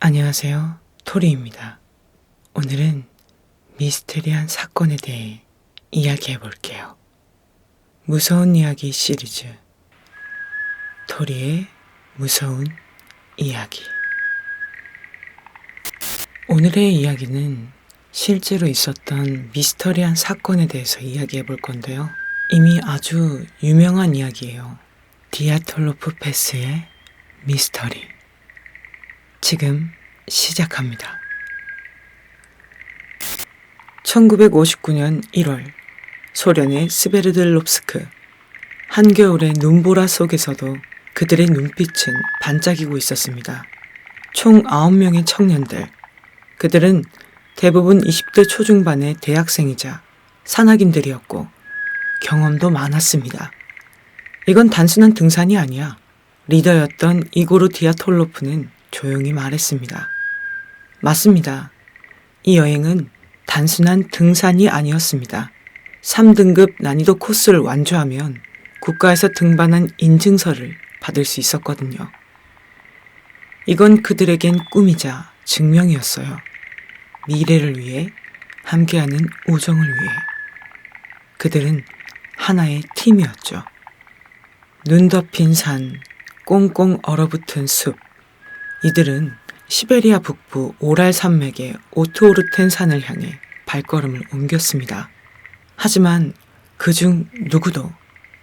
안녕하세요. 토리입니다. 오늘은 미스테리한 사건에 대해 이야기해 볼게요. 무서운 이야기 시리즈 토리의 무서운 이야기. 오늘의 이야기는 실제로 있었던 미스터리한 사건에 대해서 이야기해 볼 건데요. 이미 아주 유명한 이야기예요. 디아톨로프 패스의 미스터리. 지금 시작합니다. 1959년 1월 소련의 스베르들롭스크. 한겨울의 눈보라 속에서도 그들의 눈빛은 반짝이고 있었습니다. 총 9명의 청년들. 그들은 대부분 20대 초중반의 대학생이자 산악인들이었고 경험도 많았습니다. 이건 단순한 등산이 아니야. 리더였던 이고르 디아톨로프는 조용히 말했습니다. 맞습니다. 이 여행은 단순한 등산이 아니었습니다. 3등급 난이도 코스를 완주하면 국가에서 등반한 인증서를 받을 수 있었거든요. 이건 그들에겐 꿈이자 증명이었어요. 미래를 위해, 함께하는 우정을 위해. 그들은 하나의 팀이었죠. 눈 덮인 산, 꽁꽁 얼어붙은 숲. 이들은 시베리아 북부 오랄 산맥의 오트오르텐 산을 향해 발걸음을 옮겼습니다. 하지만 그중 누구도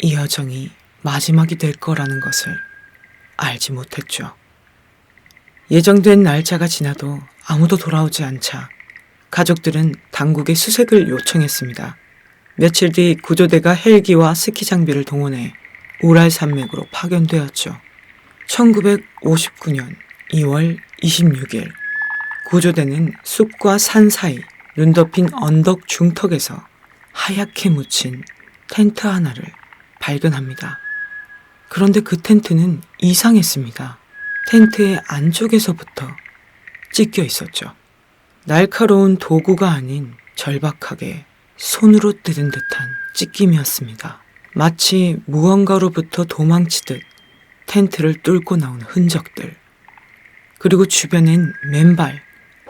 이 여정이 마지막이 될 거라는 것을 알지 못했죠. 예정된 날짜가 지나도 아무도 돌아오지 않자 가족들은 당국에 수색을 요청했습니다. 며칠 뒤 구조대가 헬기와 스키 장비를 동원해 우랄 산맥으로 파견되었죠. 1959년 2월 26일 구조대는 숲과 산 사이 눈 덮인 언덕 중턱에서 하얗게 묻힌 텐트 하나를 발견합니다. 그런데 그 텐트는 이상했습니다. 텐트의 안쪽에서부터 찢겨 있었죠. 날카로운 도구가 아닌 절박하게 손으로 뜯은 듯한 찢김이었습니다. 마치 무언가로부터 도망치듯 텐트를 뚫고 나온 흔적들. 그리고 주변엔 맨발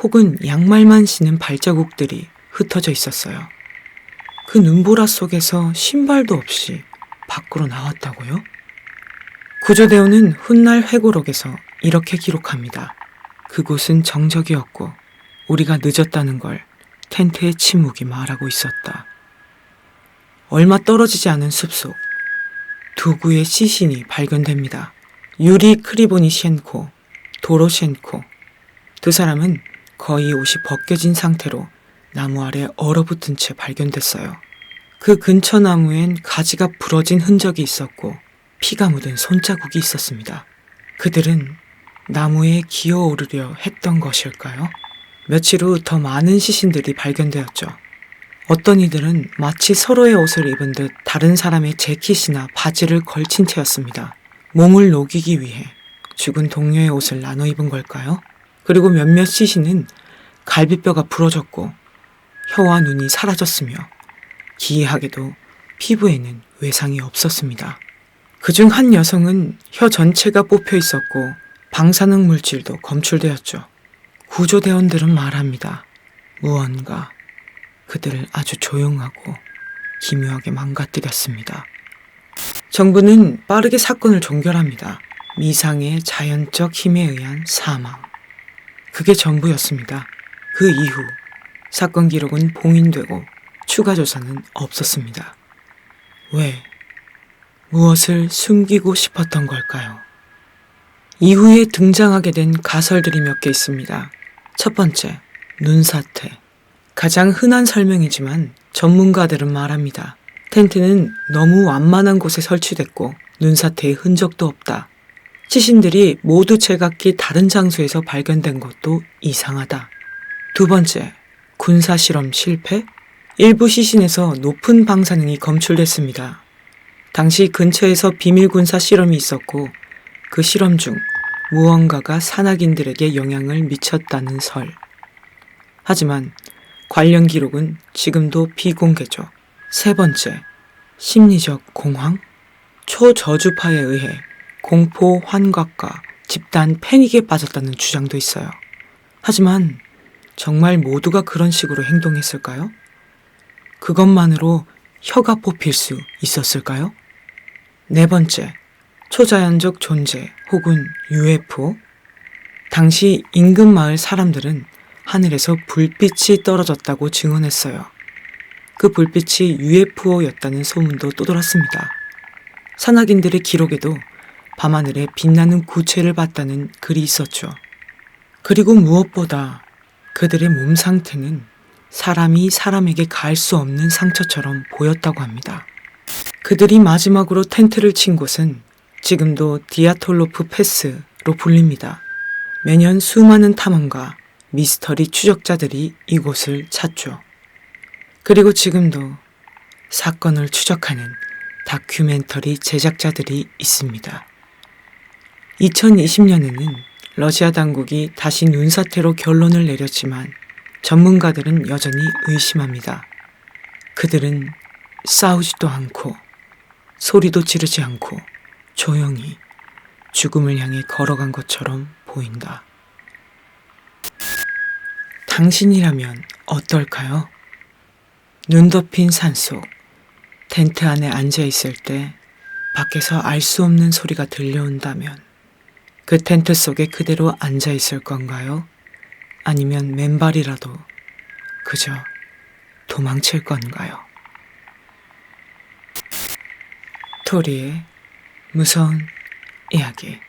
혹은 양말만 신은 발자국들이 흩어져 있었어요. 그 눈보라 속에서 신발도 없이 밖으로 나왔다고요? 구조대원은 훗날 회고록에서 이렇게 기록합니다. 그곳은 정적이었고 우리가 늦었다는 걸 텐트의 침묵이 말하고 있었다. 얼마 떨어지지 않은 숲속. 두 구의 시신이 발견됩니다. 유리 크리보니셴코, 도로셴코. 두 사람은 거의 옷이 벗겨진 상태로 나무 아래 얼어붙은 채 발견됐어요. 그 근처 나무엔 가지가 부러진 흔적이 있었고 피가 묻은 손자국이 있었습니다. 그들은 나무에 기어오르려 했던 것일까요? 며칠 후 더 많은 시신들이 발견되었죠. 어떤 이들은 마치 서로의 옷을 입은 듯 다른 사람의 재킷이나 바지를 걸친 채였습니다. 몸을 녹이기 위해 죽은 동료의 옷을 나눠 입은 걸까요? 그리고 몇몇 시신은 갈비뼈가 부러졌고 혀와 눈이 사라졌으며 기이하게도 피부에는 외상이 없었습니다. 그중 한 여성은 혀 전체가 뽑혀 있었고 방사능 물질도 검출되었죠. 구조대원들은 말합니다. 무언가 그들을 아주 조용하고 기묘하게 망가뜨렸습니다. 정부는 빠르게 사건을 종결합니다. 미상의 자연적 힘에 의한 사망. 그게 전부였습니다. 그 이후 사건 기록은 봉인되고 추가 조사는 없었습니다. 왜? 무엇을 숨기고 싶었던 걸까요? 이후에 등장하게 된 가설들이 몇 개 있습니다. 첫 번째, 눈사태. 가장 흔한 설명이지만 전문가들은 말합니다. 텐트는 너무 완만한 곳에 설치됐고 눈사태의 흔적도 없다. 시신들이 모두 제각기 다른 장소에서 발견된 것도 이상하다. 두 번째, 군사실험 실패? 일부 시신에서 높은 방사능이 검출됐습니다. 당시 근처에서 비밀 군사 실험이 있었고 그 실험 중 무언가가 산악인들에게 영향을 미쳤다는 설. 하지만 관련 기록은 지금도 비공개죠. 세 번째, 심리적 공황? 초저주파에 의해 공포 환각과 집단 패닉에 빠졌다는 주장도 있어요. 하지만 정말 모두가 그런 식으로 행동했을까요? 그것만으로 혀가 뽑힐 수 있었을까요? 네 번째, 초자연적 존재 혹은 UFO. 당시 인근 마을 사람들은 하늘에서 불빛이 떨어졌다고 증언했어요. 그 불빛이 UFO였다는 소문도 떠돌았습니다. 산악인들의 기록에도 밤하늘에 빛나는 구체를 봤다는 글이 있었죠. 그리고 무엇보다 그들의 몸 상태는 사람이 사람에게 가할 수 없는 상처처럼 보였다고 합니다. 그들이 마지막으로 텐트를 친 곳은 지금도 디아톨로프 패스로 불립니다. 매년 수많은 탐험가, 미스터리 추적자들이 이곳을 찾죠. 그리고 지금도 사건을 추적하는 다큐멘터리 제작자들이 있습니다. 2020년에는 러시아 당국이 다시 눈사태로 결론을 내렸지만 전문가들은 여전히 의심합니다. 그들은 싸우지도 않고 소리도 지르지 않고 조용히 죽음을 향해 걸어간 것처럼 보인다. 당신이라면 어떨까요? 눈 덮인 산속, 텐트 안에 앉아 있을 때 밖에서 알 수 없는 소리가 들려온다면 그 텐트 속에 그대로 앉아 있을 건가요? 아니면 맨발이라도 그저 도망칠 건가요? 토리의 무서운 이야기.